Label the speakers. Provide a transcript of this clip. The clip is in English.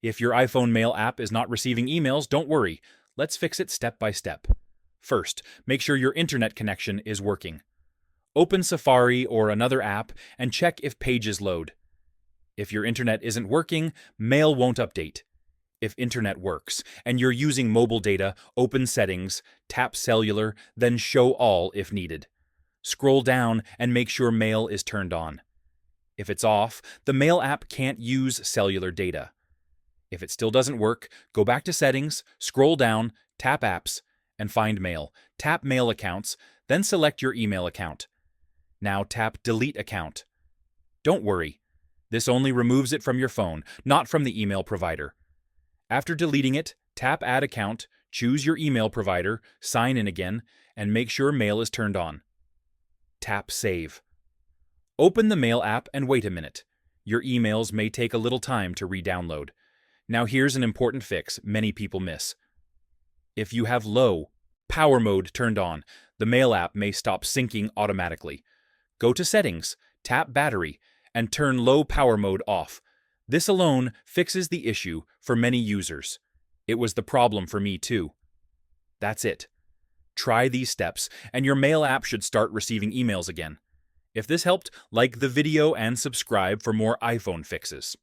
Speaker 1: If your iPhone Mail app is not receiving emails, don't worry. Let's fix it step by step. First, make sure your internet connection is working. Open Safari or another app and check if pages load. If your internet isn't working, Mail won't update. If internet works and you're using mobile data, open Settings, tap Cellular, then Show All if needed. Scroll down and make sure Mail is turned on. If it's off, the Mail app can't use cellular data. If it still doesn't work, go back to Settings, scroll down, tap Apps, and find Mail. Tap Mail Accounts, then select your email account. Now tap Delete Account. Don't worry, this only removes it from your phone, not from the email provider. After deleting it, tap Add Account, choose your email provider, sign in again, and make sure Mail is turned on. Tap Save. Open the Mail app and wait a minute. Your emails may take a little time to re-download. Now here's an important fix many people miss. If you have low power mode turned on, the Mail app may stop syncing automatically. Go to Settings, tap Battery, and turn low power mode off. This alone fixes the issue for many users. It was the problem for me too. That's it. Try these steps, and your Mail app should start receiving emails again. If this helped, like the video and subscribe for more iPhone fixes.